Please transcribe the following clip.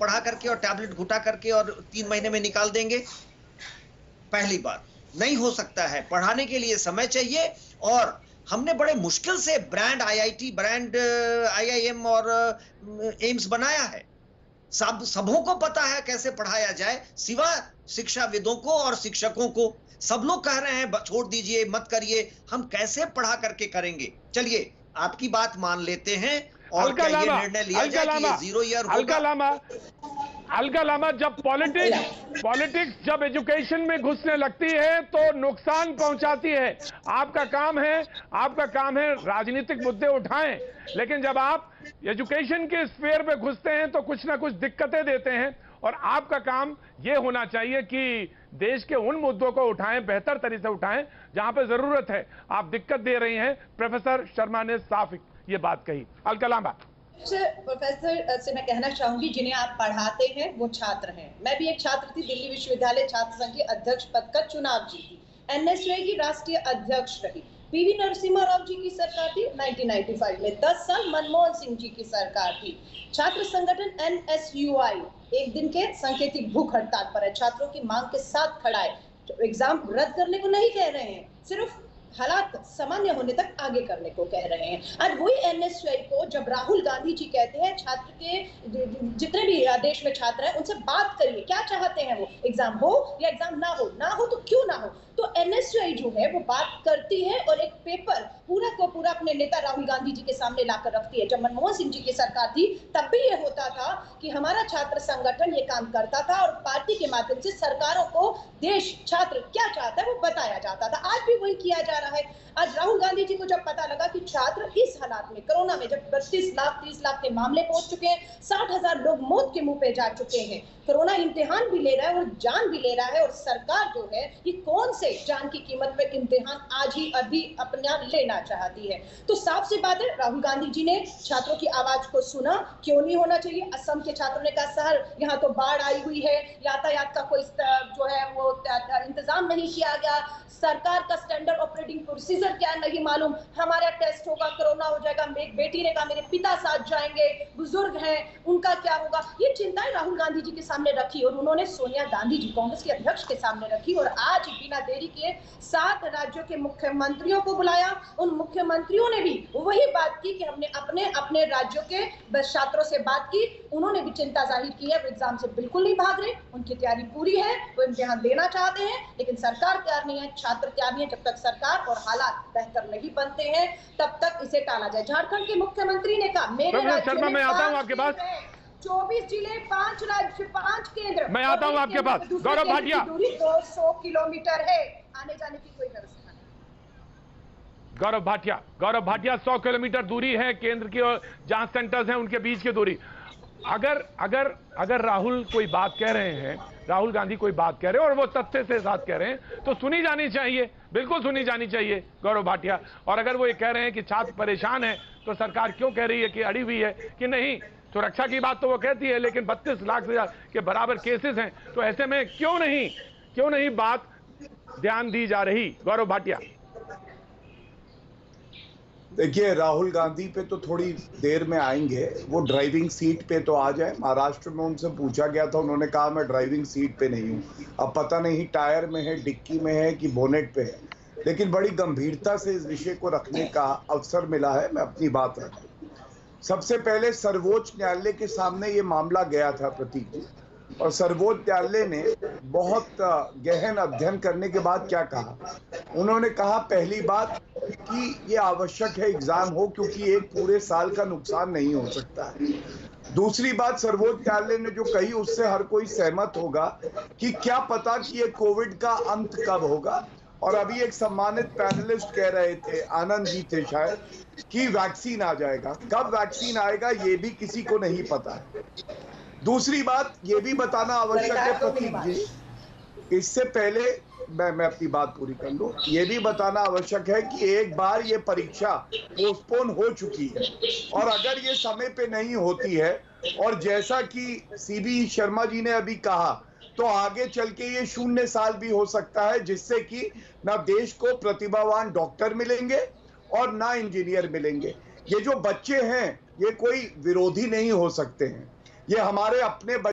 पढ़ा करके और टैबलेट घुटा करके और 3 महीने में निकाल देंगे? पहली बात, नहीं हो सकता है। पढ़ाने के लिए समय चाहिए और हमने बड़े मुश्किल से ब्रांड आईआईटी, ब्रांड आईआईएम और एम्स बनाया है। सबों को पता है कैसे पढ़ाया जाए, सिवा शिक्षाविदों को और शिक्षकों को। सब लोग कह रहे हैं छोड़ दीजिए, मत करिए। हम कैसे पढ़ा करके करेंगे? चलिए, आपकी बात मान लेते हैं और क्या ये निर्णय लिया जाए कि ये 0 ईयर होगा? अलका लामा, जब पॉलिटिक्स जब एजुकेशन में घुसने लगती है तो नुकसान पहुंचाती है। आपका काम है राजनीतिक मुद्दे उठाएं, लेकिन जब आप एजुकेशन के स्फीयर पे घुसते हैं तो कुछ ना कुछ दिक्कतें देते हैं। और आपका काम यह होना चाहिए कि देश के उन मुद्दों को उठाएं, बेहतर तरीके से उठाएं जहां पे जरूरत है। आप दिक्कत दे रही हैं। प्रोफेसर शर्मा ने साफ ये बात कही। अलका लामा। प्रोफेसर से मैं कहना चाहूंगी, जिन्हें आप पढ़ाते हैं वो छात्र हैं। मैं भी एक छात्र थी, दिल्ली विश्वविद्यालय छात्र संघ के अध्यक्ष पद का चुनाव जीती, एनएसयूआई की राष्ट्रीय अध्यक्ष रही। पीवी नरसिम्हा राव जी की सरकार थी 1995 में, 10 साल मनमोहन सिंह जी की सरकार थी। छात्र संगठन एनएसयूआई एक दिन के सांकेतिक भूख हड़ताल पर है, छात्रों की मांग के साथ खड़ा है। एग्जाम रद्द करने को नहीं कह रहे हैं, सिर्फ हालात सामान्य होने तक आगे करने को कह रहे हैं। आज वही एनएसयूआई को जब राहुल गांधी जी कहते हैं छात्र के जितने भी देश में छात्र हैं उनसे बात करिए, क्या चाहते हैं वो, एग्जाम हो या एग्जाम ना हो तो क्यों ना हो, तो एनएसयूआई जो है वो बात करती है और एक पेपर पूरा को पूरा अपने नेता राहुल गांधी जी के सामने लाकर रखती है। जब मनमोहन सिंह जी की सरकार थी तब भी ये होता था कि हमारा छात्र संगठन ये काम करता था और पार्टी के माध्यम से सरकारों को देश छात्र क्या चाहता है वो बताया जाता था। आज भी वही किया जा रहा है। आज राहुल गांधी जी को जब पता लगा कि छात्र इस हालात में, कोरोना में जब 32 लाख 30 लाख के मामले पहुंच चुके हैं, 60,000 लोग मौत के मुंह पे जा चुके हैं, कोरोना इम्तिहान भी ले रहा है और जान भी ले रहा है, और सरकार जो है ये कौन से जान की कीमत पे इम्तिहान आज ही अभी अपना लेना चाहती है। तो साफ सी बात है, राहुल गांधी जी ने छात्रों की आवाज को सुना। क्यों नहीं होना चाहिए? असम के छात्रों ने कहा सर यहाँ तो बाढ़ आई हुई है, यातायात का कोई जो है वो इंतजाम नहीं किया गया, सरकार का स्टैंडर्ड ऑपरेटिंग प्रोसीजर क्या नहीं मालूम, हमारा टेस्ट होगा कोरोना हो जाएगा। मेरी बेटी ने कहा मेरे पिता साथ जाएंगे, बुजुर्ग हैं, उनका क्या होगा। ये चिंताएं राहुल गांधी जी के सामने रखी और उन्होंने सोनिया गांधी जी कांग्रेस के अध्यक्ष के सामने रखी, और आज बिना देरी के 7 राज्यों के मुख्यमंत्रियों को बुलाया। उन मुख्यमंत्रियों ने भी वही बात की कि हमने अपने अपने राज्यों के छात्रों से बात की। उन्होंने भी चिंता जाहिर की है, वो एग्जाम से बिल्कुल नहीं भाग रहे, उनकी तैयारी पूरी है, वो इम्तिहान देना चाहते हैं, लेकिन सरकार तैयार नहीं है, छात्र तैयार नहीं है। जब तक सरकार और हालात बेहतर नहीं बनते हैं तब तक इसे टाला जाए। झारखंड के मुख्यमंत्री ने कहा मेरे राज्य में मैं आता हूं आपके पास, 24 जिले, 5 राज्य, 5 केंद्र। मैं आता हूं आपके पास। गौरव भाटिया, दूरी 200 किलोमीटर है, आने जाने की कोई व्यवस्था नहीं। गौरव भाटिया 100 किलोमीटर दूरी है केंद्र की और जहां सेंटर्स हैं उनके बीच की दूरी। अगर राहुल कोई बात कह रहे हैं, राहुल गांधी कोई बात कह रहे हैं और वो तथ्य से साथ कह रहे हैं तो सुनी जानी चाहिए, बिल्कुल सुनी जानी चाहिए गौरव भाटिया। और अगर वो ये कह रहे हैं कि छात्र परेशान है तो सरकार क्यों कह रही है कि अड़ी हुई है कि नहीं? सुरक्षा की बात तो वो कहती है, लेकिन 32 लाख के बराबर केसेस हैं, तो ऐसे में क्यों नहीं बात ध्यान दी जा रही? गौरव भाटिया। देखिए, राहुल गांधी पे तो थोड़ी देर में आएंगे, वो ड्राइविंग सीट पे तो आ जाए। महाराष्ट्र में उनसे पूछा गया था, उन्होंने कहा मैं ड्राइविंग सीट पे नहीं हूँ। अब पता नहीं टायर में है, डिक्की में है कि बोनेट पे है, लेकिन बड़ी गंभीरता से इस विषय को रखने का अवसर मिला है। मैं अपनी बात रखूं। सबसे पहले सर्वोच्च न्यायालय के सामने ये मामला गया था प्रतीक जी, और सर्वोच्च न्यायालय ने बहुत गहन अध्ययन करने के बाद क्या कहा? उन्होंने कहा पहली बात कि ये आवश्यक है एग्जाम हो, क्योंकि एक पूरे साल का नुकसान नहीं हो सकता है। दूसरी बात सर्वोच्च न्यायालय ने जो कही उससे हर कोई सहमत होगा कि क्या पता कि ये कोविड का अंत कब होगा। और अभी एक सम्मानित पैनलिस्ट कह रहे थे, आनंद जी थे शायद, कि वैक्सीन आ जाएगा। कब वैक्सीन आएगा ये भी किसी को नहीं पता है। दूसरी बात ये भी बताना आवश्यक है प्रतीक जी, इससे पहले मैं अपनी बात पूरी कर लूं, ये भी बताना आवश्यक है कि एक बार ये परीक्षा पोस्टपोन हो चुकी है, और अगर ये समय पे नहीं होती है और जैसा कि सीबी शर्मा जी ने अभी कहा, तो आगे चल के ये 0 साल भी हो सकता है, जिससे कि ना देश को प्रतिभावान डॉक्टर मिलेंगे और ना इंजीनियर मिलेंगे। ये जो बच्चे हैं ये कोई विरोधी नहीं हो सकते हैं, ये हमारे अपने